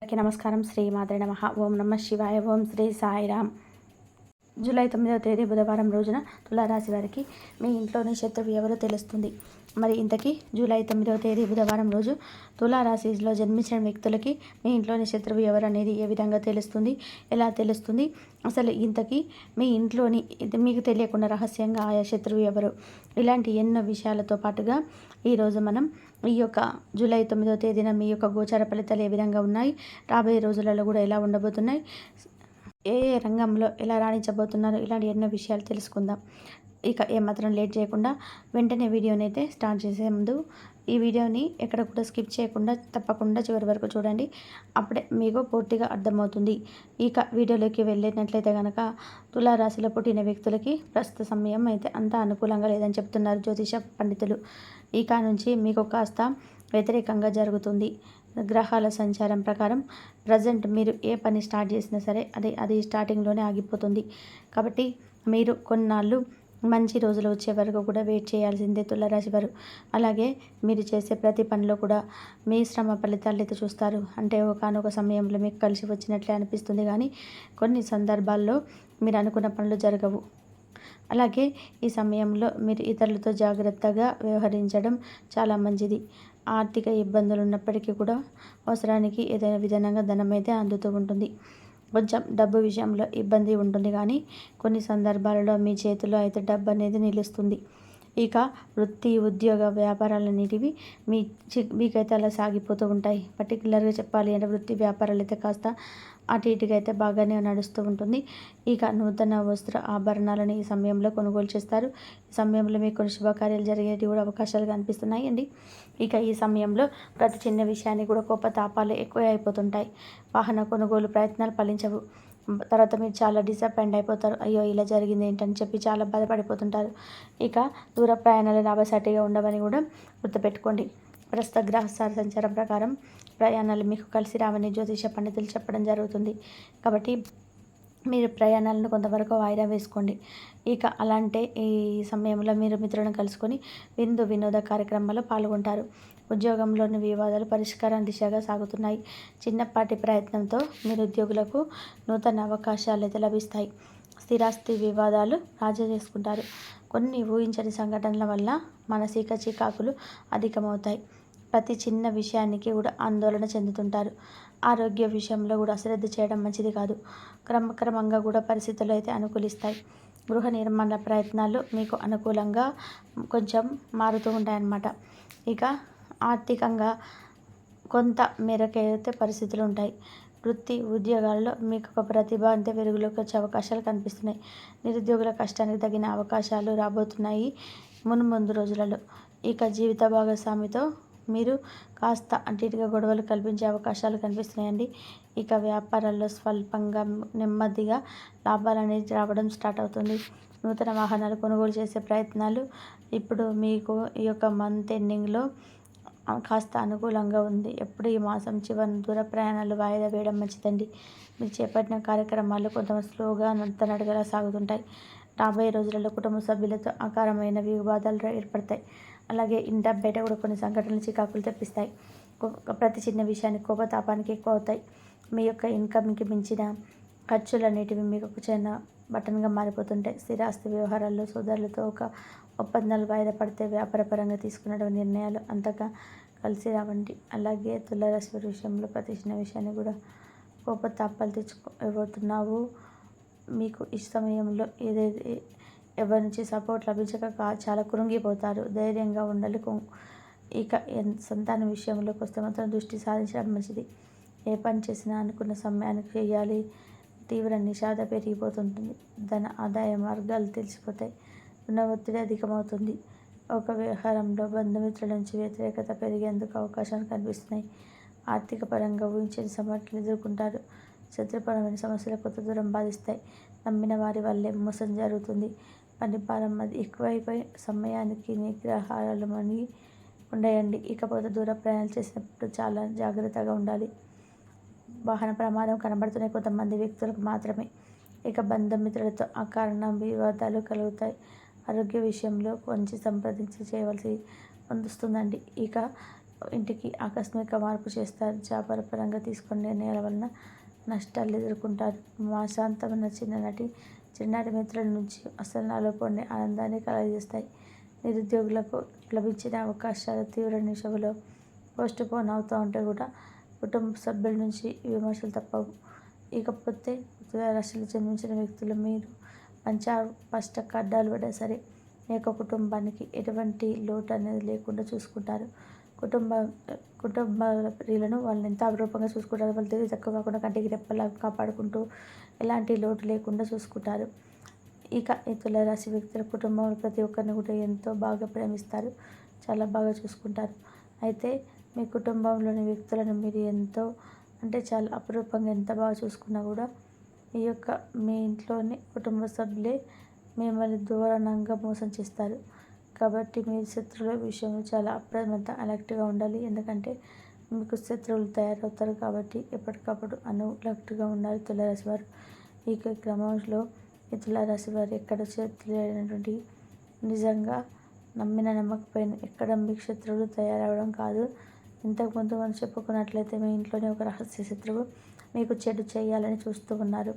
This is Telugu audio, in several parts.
అందరికీ నమస్కారం. శ్రీ మాత్రే నమః. ఓం నమః శివాయ. ఓం శ్రీ సాయిరామ్. జూలై 9వ తేదీ బుధవారం రోజున తులారాశి వారికి మీ ఇంట్లోని శత్రువు ఎవరో తెలుస్తుంది. మరి ఇంతకీ జూలై 9వ తేదీ బుధవారం రోజు తులారాశిలో జన్మించిన వ్యక్తులకి మీ ఇంట్లోని శత్రువు ఎవరు అనేది ఏ విధంగా తెలుస్తుంది, ఎలా తెలుస్తుంది, అసలు ఇంతకీ మీ ఇంట్లోని మీకు తెలియకుండా రహస్యంగా ఆయా శత్రువు ఎవరు, ఇలాంటి ఎన్నో విషయాలతో పాటుగా ఈరోజు మనం ఈ యొక్క జూలై 9వ తేదీన మీ యొక్క గోచార ఫలితాలు ఏ విధంగా ఉన్నాయి, రాబోయే రోజులలో కూడా ఎలా ఉండబోతున్నాయి, ఏ ఏ రంగంలో ఎలా రాణించబోతున్నారు, ఇలాంటి ఎన్నో విషయాలు తెలుసుకుందాం. ఇక ఏమాత్రం లేట్ చేయకుండా వెంటనే వీడియోని అయితే స్టార్ట్ చేసే ముందు ఈ వీడియోని ఎక్కడ కూడా స్కిప్ చేయకుండా తప్పకుండా చివరి వరకు చూడండి. అప్పుడే మీకు పూర్తిగా అర్థమవుతుంది. ఇక వీడియోలోకి వెళ్ళినట్లయితే కనుక తులారాశిలో పుట్టిన వ్యక్తులకి ప్రస్తుత సమయం అయితే అంత అనుకూలంగా లేదని చెప్తున్నారు జ్యోతిష పండితులు. ఇక నుంచి మీకు కాస్త వ్యతిరేకంగా జరుగుతుంది. గ్రహాల సంచారం ప్రకారం ప్రజెంట్ మీరు ఏ పని స్టార్ట్ చేసినా సరే అది స్టార్టింగ్లోనే ఆగిపోతుంది. కాబట్టి మీరు కొన్నాళ్ళు మంచి రోజులు వచ్చే వరకు కూడా వెయిట్ చేయాల్సిందే తులారాశి వారు. అలాగే మీరు చేసే ప్రతి పనిలో కూడా మీ శ్రమ ఫలితాలు అయితే చూస్తారు. అంటే ఒకానొక సమయంలో మీకు కలిసి వచ్చినట్లే అనిపిస్తుంది, కానీ కొన్ని సందర్భాల్లో మీరు అనుకున్న పనులు జరగవు. అలాగే ఈ సమయంలో మీరు ఇతరులతో జాగ్రత్తగా వ్యవహరించడం చాలా మంచిది. ఆర్థిక ఇబ్బందులు ఉన్నప్పటికీ కూడా అవసరానికి ఏదైనా విధానంగా ధనం అయితే అందుతూ ఉంటుంది. కొంచెం డబ్బు విషయంలో ఇబ్బంది ఉంటుంది, కానీ కొన్ని సందర్భాలలో మీ చేతిలో అయితే డబ్బు అనేది నిలుస్తుంది. ఇక వృత్తి, ఉద్యోగ, వ్యాపారాలన్నిటివి మీకైతే అలా సాగిపోతూ ఉంటాయి. పర్టికులర్గా చెప్పాలి అంటే వృత్తి వ్యాపారాలు అయితే కాస్త అటు ఇటుగా అయితే బాగానే నడుస్తూ ఉంటుంది. ఇక నూతన వస్త్ర ఆభరణాలను ఈ సమయంలో కొనుగోలు చేస్తారు. ఈ సమయంలో మీకు కొన్ని శుభకార్యాలు జరిగేవి కూడా అవకాశాలు కనిపిస్తున్నాయి అండి. ఇక ఈ సమయంలో ప్రతి చిన్న విషయాన్ని కూడా కోపతాపాలు ఎక్కువ అయిపోతుంటాయి. వాహన కొనుగోలు ప్రయత్నాలు ఫలించవు. తర్వాత మీరు చాలా డిసప్పాయింట్ అయిపోతారు. అయ్యో ఇలా జరిగింది ఏంటని చెప్పి చాలా బాధపడిపోతుంటారు. ఇక దూర ప్రయాణాలు లాభసాటిగా ఉండవని కూడా గుర్తుపెట్టుకోండి. ప్రస్తుత గ్రహస్థాన సంచారం ప్రకారం ప్రయాణాలు మీకు కలిసి రావని జ్యోతిష పండితులు చెప్పడం జరుగుతుంది. కాబట్టి మీరు ప్రయాణాలను కొంతవరకు వాయిదా వేసుకోండి. ఇక అలాంటి ఈ సమయంలో మీరు మిత్రులను కలుసుకొని వినోద కార్యక్రమాల్లో పాల్గొంటారు. ఉద్యోగంలోని వివాదాలు పరిష్కారం దిశగా సాగుతున్నాయి. చిన్నపాటి ప్రయత్నంతో మీరు ఉద్యోగులకు నూతన అవకాశాలు అయితే లభిస్తాయి. స్థిరాస్తి వివాదాలు రాజీ చేసుకుంటారు. కొన్ని ఊహించని సంఘటనల వల్ల మానసిక చికాకులు అధికమవుతాయి. ప్రతి చిన్న విషయానికి కూడా ఆందోళన చెందుతుంటారు. ఆరోగ్య విషయంలో కూడా అశ్రద్ధ చేయడం మంచిది కాదు. క్రమక్రమంగా కూడా పరిస్థితులు అయితే అనుకూలిస్తాయి. గృహ నిర్మాణ ప్రయత్నాలు మీకు అనుకూలంగా కొంచెం మారుతూ ఉంటాయన్నమాట. ఇక ఆర్థికంగా కొంత మేరకైతే పరిస్థితులు ఉంటాయి. వృత్తి ఉద్యోగాల్లో మీకు ఒక ప్రతిభ అంతే వెలుగులోకి వచ్చే అవకాశాలు కనిపిస్తున్నాయి. నిరుద్యోగుల కష్టానికి తగిన అవకాశాలు రాబోతున్నాయి ముందు రోజులలో. ఇక జీవిత భాగస్వామితో మీరు కాస్త అటు ఇటుగా గొడవలు కల్పించే అవకాశాలు కనిపిస్తున్నాయండి. ఇక వ్యాపారాల్లో స్వల్పంగా నెమ్మదిగా లాభాలు అనేది రావడం స్టార్ట్ అవుతుంది. నూతన వాహనాలు కొనుగోలు చేసే ప్రయత్నాలు ఇప్పుడు మీకు ఈ యొక్క మంత్ ఎండింగ్లో కాస్త అనుకూలంగా ఉంది. ఎప్పుడు ఈ మాసం చివరి దూర ప్రయాణాలు వాయిదా వేయడం మంచిదండి. మీరు చేపట్టిన కార్యక్రమాలు కొంత స్లోగా నడకలా సాగుతుంటాయి. రాబోయే రోజులలో కుటుంబ సభ్యులతో అకారమైన వివాదాలు ఏర్పడతాయి. అలాగే ఇంట బయట కూడా కొన్ని సంఘటనలు చికాకులు తెప్పిస్తాయి. ప్రతి చిన్న విషయానికి కోపతాపానికి ఎక్కువ అవుతాయి. మీ యొక్క ఇన్కమ్కి మించిన ఖర్చులు అనేటివి మీకు ఒక చిన్న బటన్గా మారిపోతుంటాయి. స్థిరాస్తి వ్యవహారాల్లో సోదరులతో ఒక ఒప్పందాలు వాయిదా పడితే వ్యాపారపరంగా తీసుకున్న నిర్ణయాలు అంతగా కలిసి రావండి. అలాగే తులారాశి విషయంలో ప్రతి చిన్న విషయాన్ని కూడా కోపతాపాలు తెచ్చుకోబోతున్నావు. మీకు ఈ సమయంలో ఎవరి నుంచి సపోర్ట్ లభించక చాలా కృంగిపోతారు. ధైర్యంగా ఉండాలి. ఇక సంతాన విషయంలోకి వస్తే మాత్రం దృష్టి సాధించడం మంచిది. ఏ పని చేసినా అనుకున్న సమయానికి చేయాలి. తీవ్ర నిషాద పెరిగిపోతుంటుంది. ధన ఆదాయ మార్గాలు తెలిసిపోతాయి. రుణ ఒత్తిడి అధికమవుతుంది. ఒక వ్యవహారంలో బంధుమిత్రుల నుంచి వ్యతిరేకత పెరిగేందుకు అవకాశాలు కనిపిస్తున్నాయి. ఆర్థిక పరంగా ఊహించని సమస్యలు ఎదుర్కొంటారు. శత్రుపరమైన సమస్యలు కొత్త దూరం బాధిస్తాయి. నమ్మిన వారి వల్లే మోసం జరుగుతుంది. పని భారం అది ఎక్కువైపోయి సమయానికి నిగ్రహాలు మని ఉండయండి. ఇకపోతే దూర ప్రయాణాలు చేసినప్పుడు చాలా జాగ్రత్తగా ఉండాలి. వాహన ప్రమాదం కనబడుతున్న కొంతమంది వ్యక్తులకు మాత్రమే. ఇక బంధుమిత్రులతో అకారణ వివాదాలు కలుగుతాయి. ఆరోగ్య విషయంలో కొంచెం సంప్రదించి చేయవలసి వస్తుందండి. ఇక ఇంటికి ఆకస్మిక మార్పు చేస్తారు. వ్యాపారపరంగా తీసుకునే నిర్ణయాల వలన నష్టాలు ఎదుర్కొంటారు. మాశాంతమైన చిన్ననాటి మిత్రుల నుంచి అసలు నాలో పొందే ఆనందాన్ని కలుగజేస్తాయి. నిరుద్యోగులకు లభించిన అవకాశాలు తీవ్ర నిశలో పోస్ట్ పోన్ అవుతూ ఉంటే కూడా కుటుంబ సభ్యుల నుంచి విమర్శలు తప్పవు. ఇకపోతే తులారాశిలో జన్మించిన వ్యక్తులు మీరు పంచ అడ్డాలు పడ్డా సరే మీ యొక్క కుటుంబానికి ఎటువంటి లోటు అనేది లేకుండా చూసుకుంటారు. కుటుంబ ప్రియులను వాళ్ళని ఎంత అపురూపంగా చూసుకుంటారు. వాళ్ళు తెలివి తక్కువ కాకుండా కంటికి రెప్పలా కాపాడుకుంటూ ఎలాంటి లోటు లేకుండా చూసుకుంటారు. ఇక ఈ తులారాశి వ్యక్తుల కుటుంబంలో ప్రతి ఒక్కరిని కూడా ఎంతో బాగా ప్రేమిస్తారు, చాలా బాగా చూసుకుంటారు. అయితే మీ కుటుంబంలోని వ్యక్తులను మీరు ఎంతో అంటే చాలా అపురూపంగా ఎంత బాగా చూసుకున్నా కూడా మీ ఇంట్లోని కుటుంబ సభ్యులే మిమ్మల్ని దూరంగా మోసం చేస్తారు. కాబట్టి మీరు శత్రువుల విషయంలో చాలా అలర్ట్గా ఉండాలి. ఎందుకంటే మీకు శత్రువులు తయారవుతారు. కాబట్టి ఎప్పటికప్పుడు అలర్ట్గా ఉండాలి తులారాశి వారు. ఈ క్రమంలో ఈ తులారాశి వారు ఎక్కడ తెలియనటువంటి నిజంగా నమ్మకపోయిన ఎక్కడ మీకు శత్రువులు తయారవడం కాదు. ఇంతకుముందు మనం చెప్పుకున్నట్లయితే మీ ఇంట్లోనే ఒక రహస్య శత్రువు మీకు చెడు చేయాలని చూస్తూ ఉన్నారు.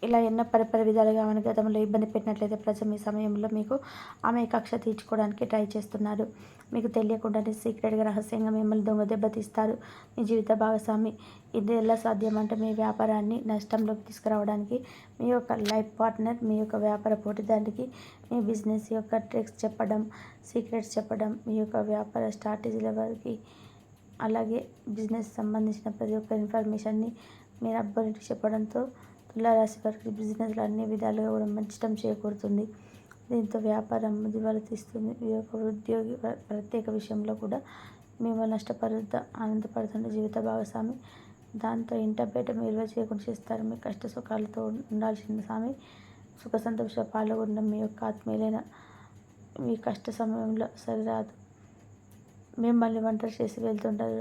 ఇలా ఎన్నో పరిపరి విధాలుగా ఆమెను గతంలో ఇబ్బంది పెట్టినట్లయితే ప్రజలు ఈ సమయంలో మీకు ఆమె కక్ష తీర్చుకోవడానికి ట్రై చేస్తున్నారు. మీకు తెలియకుండానే సీక్రెట్గా రహస్యంగా మిమ్మల్ని దొంగ దెబ్బతీస్తారు. మీ జీవిత భాగస్వామి ఇది ఎలా సాధ్యం అంటే మీ వ్యాపారాన్ని నష్టంలోకి తీసుకురావడానికి మీ యొక్క లైఫ్ పార్ట్నర్ మీ యొక్క వ్యాపార పోటీదారునికి మీ బిజినెస్ యొక్క ట్రిక్స్ చెప్పడం, సీక్రెట్స్ చెప్పడం, మీ యొక్క వ్యాపార స్ట్రాటజీల వరకు అలాగే బిజినెస్ సంబంధించిన ప్రతి ఒక్క ఇన్ఫర్మేషన్ని మీరు అబ్బాయికి చెప్పడంతో తులారాశి వారికి బిజినెస్లో అన్ని విధాలుగా కూడా నష్టం చేకూరుతుంది. దీంతో వ్యాపారం దివాలా తీస్తుంది. మీ యొక్క ఉద్యోగి ప్రత్యేక విషయంలో కూడా మిమ్మల్ని నష్టపరుద్ద ఆనందపడుతున్న జీవిత భాగస్వామి దాంతో ఇంట బయట విలువ చేయకుండా చేస్తారు. మీ కష్ట సుఖాలతో ఉండాల్సిన స్వామి సుఖ సంతోష పాల్గొన్న మీ యొక్క ఆత్మీయులైన మీ కష్ట సమయంలో సరిరాదు మిమ్మల్ని ఒంటరి చేసి వెళ్తుంటారు.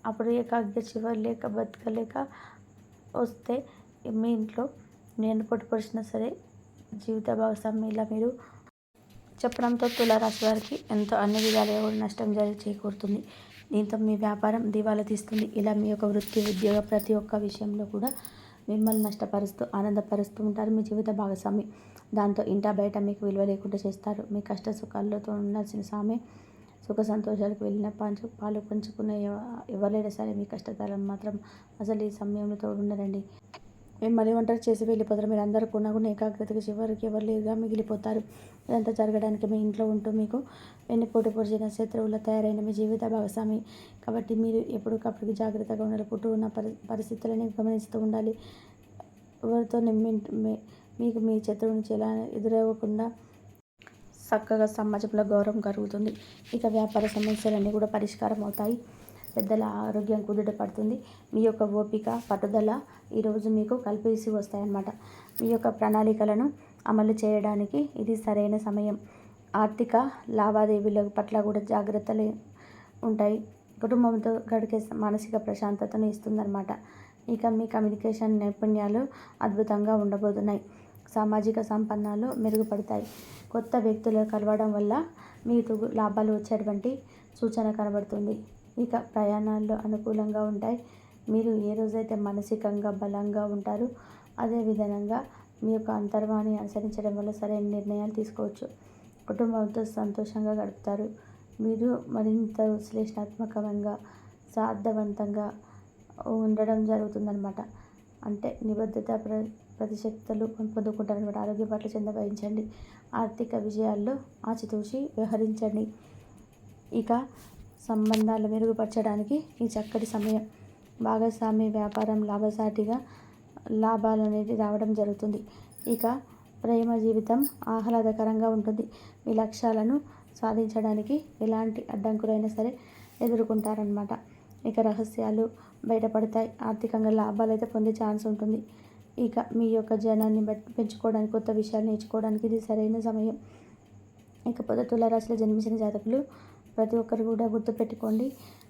అప్పుడు ఏకాగ్ర చివరిలేక బతకలేక వస్తే మీ ఇంట్లో నేను పొడిచినా సరే జీవిత భాగస్వామి ఇలా మీరు చెప్పడంతో తులారాశి వారికి ఎంతో అన్ని విధాలుగా కూడా నష్టం చేకూరుతుంది. దీంతో మీ వ్యాపారం దివాలా తీస్తుంది. ఇలా మీ యొక్క వృత్తి ఉద్యోగ ప్రతి ఒక్క విషయంలో కూడా మిమ్మల్ని నష్టపరుస్తూ ఆనందపరుస్తూ ఉంటారు మీ జీవిత భాగస్వామి. దాంతో ఇంటా బయట మీకు విలువ లేకుండా చేస్తారు. మీ కష్ట సుఖాలతో ఉండాల్సిన స్వామి సుఖ సంతోషాలకు వెళ్ళిన పాలు పంచుకునే ఎవరైనా సరే మీ కష్టకాలం మాత్రం అసలు ఈ సమయంలో తోడుండరండి. మిమ్మల్ని ఒంటరి చేసి వెళ్ళిపోతారు. మీరు అందరూ కూడా ఏకాగ్రతకి చివరికి ఎవరు లేరుగా మిగిలిపోతారు. ఇదంతా జరగడానికి మీ ఇంట్లో ఉంటూ మీకు వెన్నుపోటు పొడిచిన శత్రువుల తయారైన మీ జీవిత భాగస్వామి. కాబట్టి మీరు ఎప్పటికప్పుడు జాగ్రత్తగా ఉండాలి. పుట్టు ఉన్న పరిస్థితులని గమనిస్తూ ఉండాలి. ఎవరితో మీకు మీ శత్రువు నుంచి ఎలా ఎదురవ్వకుండా చక్కగా సమాజంలో గౌరవం కలుగుతుంది. ఇక వ్యాపార సమస్యలన్నీ కూడా పరిష్కారం అవుతాయి. పెద్దల ఆరోగ్యం కుదుట పడుతుంది. మీ యొక్క ఓపిక పట్టుదల ఈరోజు మీకు కలిసి వస్తాయన్నమాట. మీ యొక్క ప్రణాళికలను అమలు చేయడానికి ఇది సరైన సమయం. ఆర్థిక లావాదేవీల పట్ల కూడా జాగ్రత్తలు ఉంటాయి. కుటుంబంతో గడికే మానసిక ప్రశాంతతను ఇస్తుందన్నమాట. ఇక మీ కమ్యూనికేషన్ నైపుణ్యాలు అద్భుతంగా ఉండబోతున్నాయి. సామాజిక సంపన్నాలు మెరుగుపడతాయి. కొత్త వ్యక్తులు కలవడం వల్ల మీకు లాభాలు వచ్చేటువంటి సూచన కనబడుతుంది. ఇక ప్రయాణాల్లో అనుకూలంగా ఉంటాయి. మీరు ఏ రోజైతే మానసికంగా బలంగా ఉంటారో అదే విధంగా మీ యొక్క అంతర్వాణి అనుసరించడం వల్ల సరైన నిర్ణయాలు తీసుకోవచ్చు. కుటుంబంతో సంతోషంగా గడుపుతారు. మీరు మరింత విశ్లేషణాత్మకంగా సార్థవంతంగా ఉండడం జరుగుతుందన్నమాట. అంటే నిబద్ధత ప్రతిశక్తులు పొందుకుంటారనమాట. ఆరోగ్య పట్ల చింత వహించండి. ఆర్థిక విజయాల్లో ఆచితూచి వ్యవహరించండి. ఇక సంబంధాలు మెరుగుపరచడానికి ఈ చక్కటి సమయం. భాగస్వామి వ్యాపారం లాభసాటిగా లాభాలు అనేది రావడం జరుగుతుంది. ఇక ప్రేమ జీవితం ఆహ్లాదకరంగా ఉంటుంది. మీ లక్ష్యాలను సాధించడానికి ఎలాంటి అడ్డంకులైనా సరే ఎదుర్కొంటారనమాట. ఇక రహస్యాలు బయటపడతాయి. ఆర్థికంగా లాభాలు అయితే పొందే ఛాన్స్ ఉంటుంది. ఇక మీ యొక్క జ్ఞానాన్ని పెంచుకోవడానికి కొత్త విషయాలు నేర్చుకోవడానికి ఇది సరైన సమయం. ఇకపోతే తులారాశిలో జన్మించిన జాతకులు ప్రతి ఒక్కరు కూడా గుర్తుపెట్టుకోండి.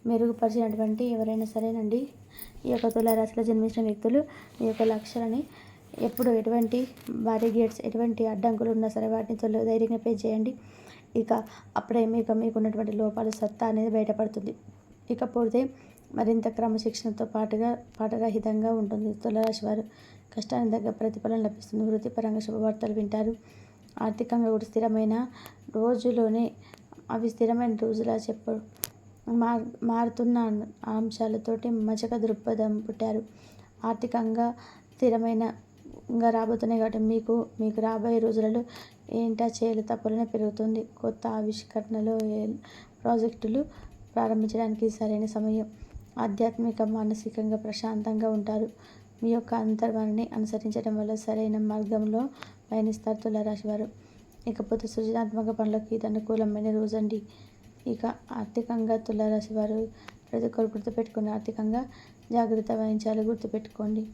మెరుగుపరిచినటువంటి ఎవరైనా సరేనండి ఈ యొక్క తులారాశిలో జన్మించిన వ్యక్తులు ఈ యొక్క లక్ష్యాలని ఎప్పుడు ఎటువంటి బారిగేట్స్ ఎటువంటి అడ్డంకులు ఉన్నా సరే వాటిని ధైర్యంగా ఫేస్ చేయండి. ఇక అప్పుడే మీకు ఉన్నటువంటి లోపాలు సత్తా అనేది బయటపడుతుంది. ఇకపోతే మరింత క్రమశిక్షణతో పాఠరహితంగా ఉంటుంది. తులారాశి వారు కష్టానికి తగ్గ ప్రతిఫలం లభిస్తుంది. వృత్తిపరంగా శుభవార్తలు వింటారు. ఆర్థికంగా కూడా స్థిరమైన రోజులోనే అవి స్థిరమైన రోజులా మారుతున్న అంశాలతోటి మచక దృక్పథం పుట్టారు. ఆర్థికంగా స్థిరమైనగా రాబోతున్నాయి కాబట్టి మీకు రాబోయే రోజులలో ఏంటా చేయలు తప్పులనే పెరుగుతుంది. కొత్త ఆవిష్కరణలు ప్రాజెక్టులు ప్రారంభించడానికి సరైన సమయం. ఆధ్యాత్మిక మానసికంగా ప్రశాంతంగా ఉంటారు. మీ యొక్క అంతర్వాణిని అనుసరించడం వల్ల సరైన మార్గంలో పయనిస్తారు తులారాశి వారు. ఇకపోతే సృజనాత్మక పనులకు ఇది అనుకూలమైన రోజండి. ఇక ఆర్థికంగా తులారాశి వారు ప్రతి ఒక్కరు గుర్తుపెట్టుకుని ఆర్థికంగా జాగ్రత్త వహించాలి. గుర్తుపెట్టుకోండి.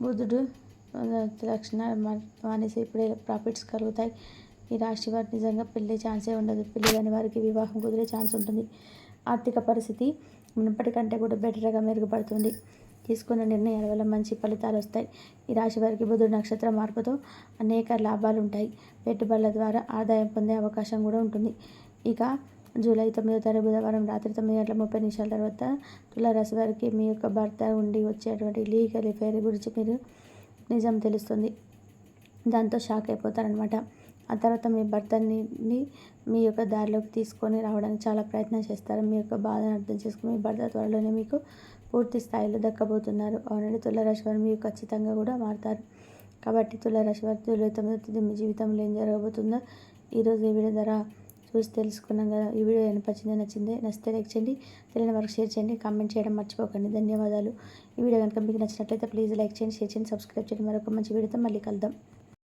బుధుడు లక్షణ మానేసి ఇప్పుడే ప్రాఫిట్స్ కలుగుతాయి. ఈ రాశి వారు నిజంగా పెళ్ళే ఛాన్సే ఉండదు. పెళ్ళి కాని వారికి వివాహం కుదిరే ఛాన్స్ ఉంటుంది. ఆర్థిక పరిస్థితి మునుపటికంటే కూడా బెటర్గా మెరుగుపడుతుంది. తీసుకున్న నిర్ణయాల వల్ల మంచి ఫలితాలు వస్తాయి. ఈ రాశి వారికి బుధుడు నక్షత్ర మార్పుతో అనేక లాభాలు ఉంటాయి. పెట్టుబడుల ద్వారా ఆదాయం పొందే అవకాశం కూడా ఉంటుంది. ఇక జూలై 9వ తారీఖు బుధవారం రాత్రి 9:30 తర్వాత తులారాశి వారికి మీ యొక్క భర్త ఉండి వచ్చేటువంటి లీగల్ ఎఫైర్ గురించి మీరు నిజం తెలుస్తుంది. దాంతో షాక్ అయిపోతారనమాట. ఆ తర్వాత మీ భర్తని మీ యొక్క దారిలోకి తీసుకొని రావడానికి చాలా ప్రయత్నం చేస్తారు. మీ యొక్క బాధను అర్థం చేసుకుని మీ భర్త త్వరలోనే మీకు పూర్తి స్థాయిలో దక్కబోతున్నారు. అవునండి, తులారాశి వారు మీకు ఖచ్చితంగా కూడా మారుతారు. కాబట్టి తులారాశి వారు జూలై 9వ తేదీ మీ జీవితంలో ఏం జరగబోతుందో ఈరోజు ఈ వీడియో ద్వారా చూసి తెలుసుకున్నాం కదా. ఈ వీడియో నచ్చితే లైక్ చేయండి, తెలియని వరకు షేర్ చేయండి, కామెంట్ చేయడం మర్చిపోకండి. ధన్యవాదాలు. ఈ వీడియో కనుక మీకు నచ్చినట్లయితే ప్లీజ్ లైక్ చేయండి, షేర్ చేయండి, సబ్స్క్రైబ్ చేయండి. మరొక మంచి వీడియోతో మళ్ళీ కలుద్దాం.